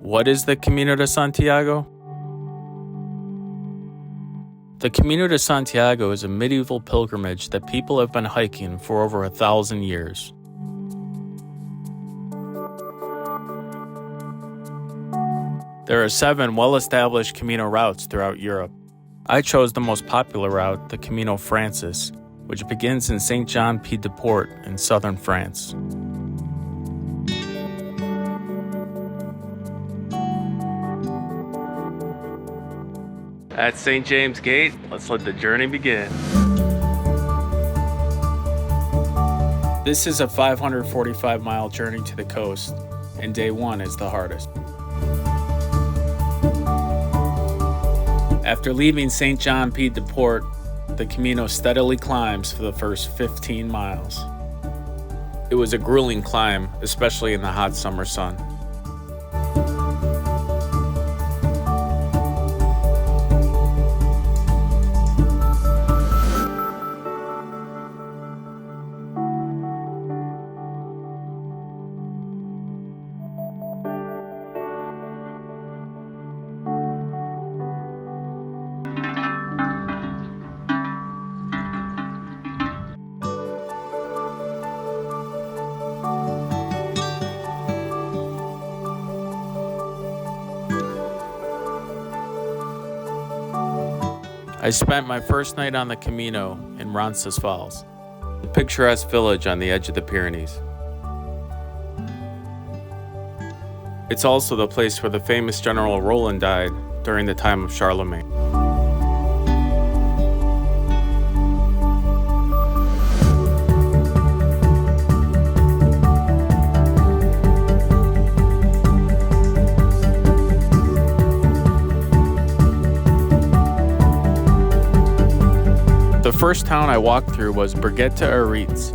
What is the Camino de Santiago? The Camino de Santiago is a medieval pilgrimage that people have been hiking for over 1,000 years. There are 7 well-established Camino routes throughout Europe. I chose the most popular route, the Camino Francis, which begins in Saint-Jean-Pied-de-Port in southern France. At St. James Gate, let's let the journey begin. This is a 545-mile journey to the coast, and day 1 is the hardest. After leaving Saint-Jean-Pied-de-Port, the Camino steadily climbs for the first 15 miles. It was a grueling climb, especially in the hot summer sun. I spent my first night on the Camino in Roncesvalles, a picturesque village on the edge of the Pyrenees. It's also the place where the famous General Roland died during the time of Charlemagne. The first town I walked through was Bergueta-Aritz.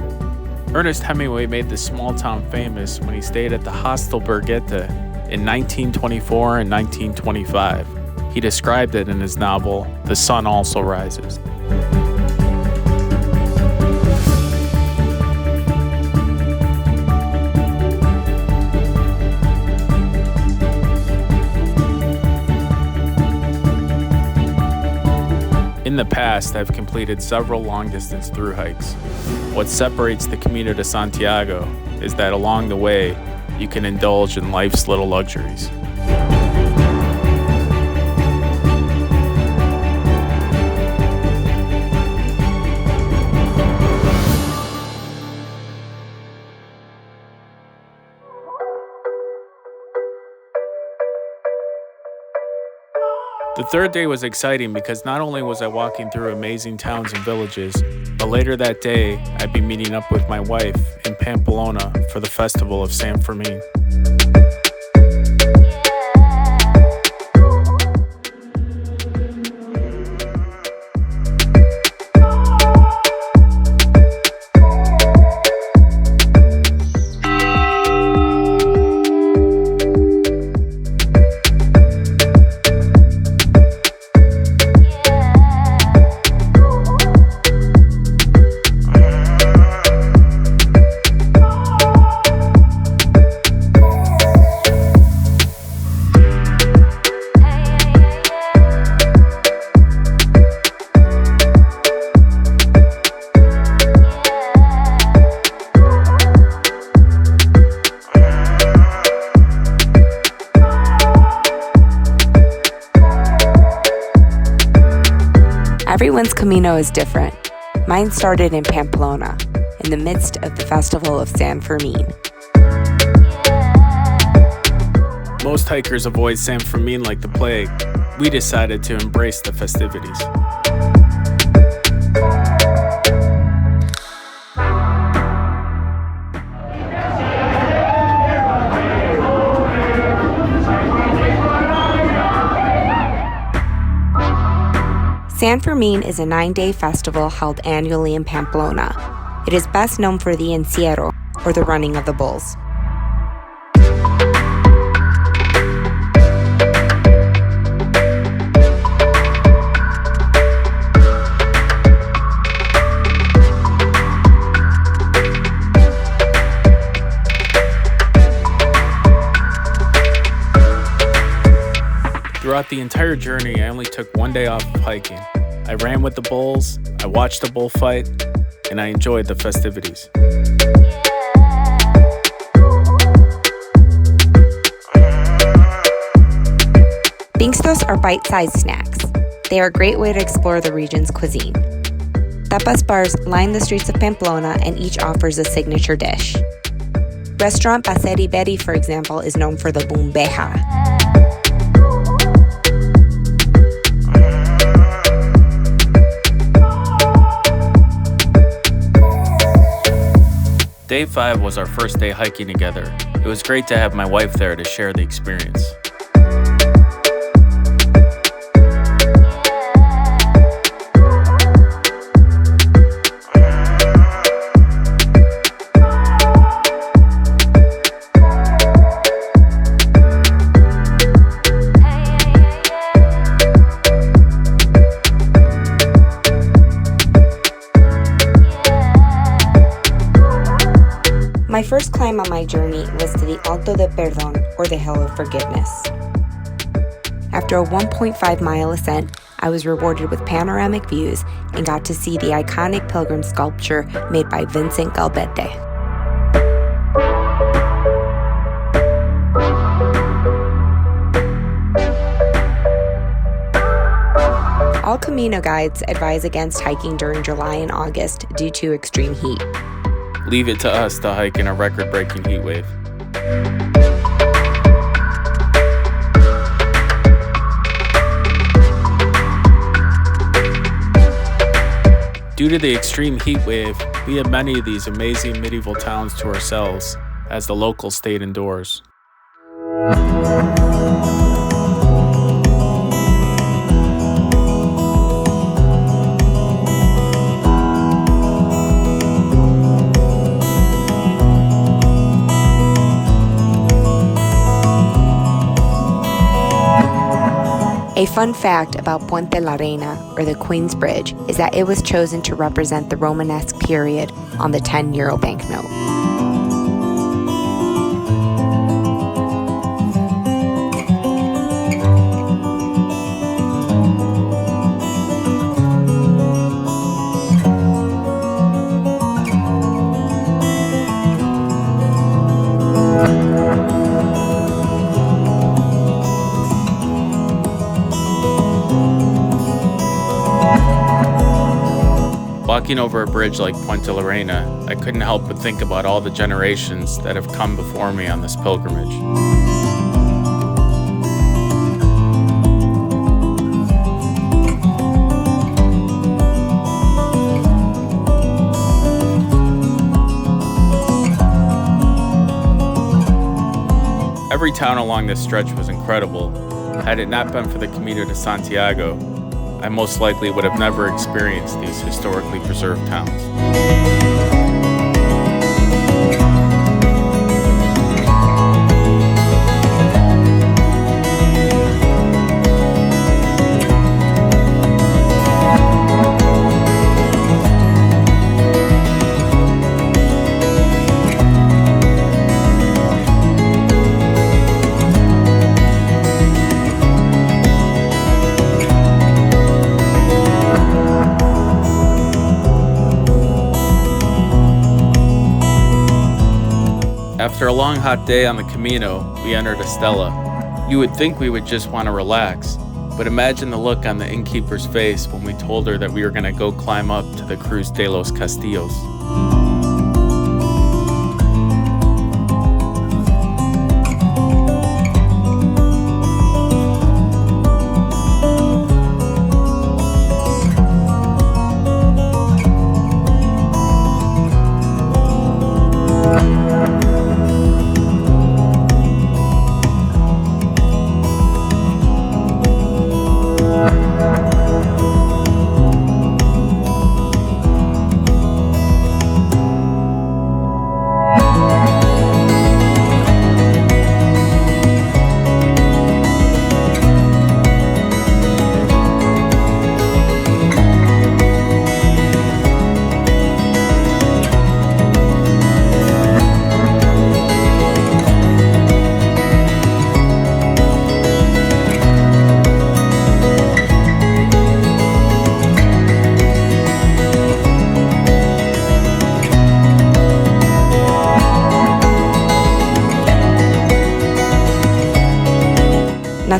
Ernest Hemingway made this small town famous when he stayed at the Hostel Bergueta in 1924 and 1925. He described it in his novel, The Sun Also Rises. In the past, I've completed several long-distance through hikes. What separates the Camino de Santiago is that along the way, you can indulge in life's little luxuries. The third day was exciting because not only was I walking through amazing towns and villages, but later that day, I'd be meeting up with my wife in Pamplona for the festival of San Fermin. Everyone's Camino is different. Mine started in Pamplona, in the midst of the festival of San Fermin. Most hikers avoid San Fermin like the plague. We decided to embrace the festivities. San Fermin is a 9-day festival held annually in Pamplona. It is best known for the encierro, or the running of the bulls. Throughout the entire journey, I only took one day off of hiking. I ran with the bulls, I watched a bullfight, and I enjoyed the festivities. Pinkstos are bite-sized snacks. They are a great way to explore the region's cuisine. Tapas bars line the streets of Pamplona and each offers a signature dish. Restaurant Paseri Beri, for example, is known for the bumbeja. Day 5 was our first day hiking together. It was great to have my wife there to share the experience. My first climb on my journey was to the Alto de Perdón, or the Hill of Forgiveness. After a 1.5-mile ascent, I was rewarded with panoramic views and got to see the iconic pilgrim sculpture made by Vincent Galbete. All Camino guides advise against hiking during July and August due to extreme heat. Leave it to us to hike in a record-breaking heat wave. Due to the extreme heat wave, we had many of these amazing medieval towns to ourselves as the locals stayed indoors. A fun fact about Puente la Reina, or the Queen's Bridge, is that it was chosen to represent the Romanesque period on the 10-euro banknote. Walking over a bridge like Puente la Reina, I couldn't help but think about all the generations that have come before me on this pilgrimage. Every town along this stretch was incredible. Had it not been for the Camino de Santiago, I most likely would have never experienced these historically preserved towns. After a long hot day on the Camino, we entered Estella. You would think we would just want to relax, but imagine the look on the innkeeper's face when we told her that we were going to go climb up to the Cruz de los Castillos.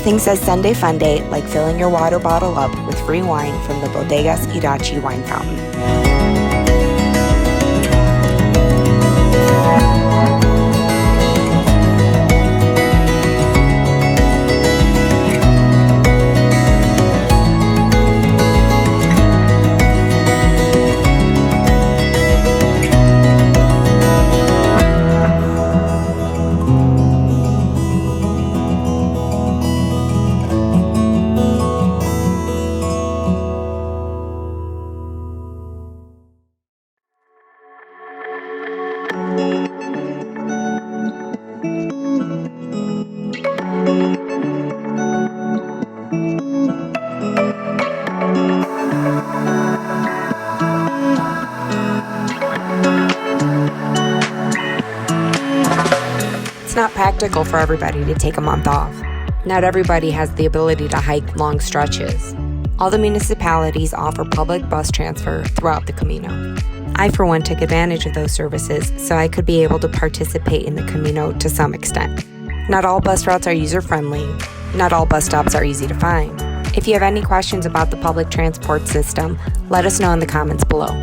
Nothing says Sunday fun day like filling your water bottle up with free wine from the Bodegas Irachi wine fountain. It's not practical for everybody to take a month off. Not everybody has the ability to hike long stretches. All the municipalities offer public bus transfer throughout the Camino. I, for one, took advantage of those services so I could be able to participate in the Camino to some extent. Not all bus routes are user-friendly. Not all bus stops are easy to find. If you have any questions about the public transport system, let us know in the comments below.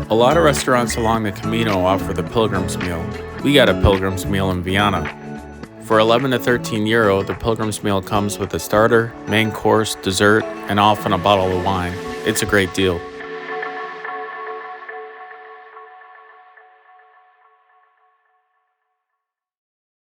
A lot of restaurants along the Camino offer the Pilgrim's Meal. We got a Pilgrim's Meal in Viana. For 11 to 13 euro, the Pilgrim's Meal comes with a starter, main course, dessert, and often a bottle of wine. It's a great deal.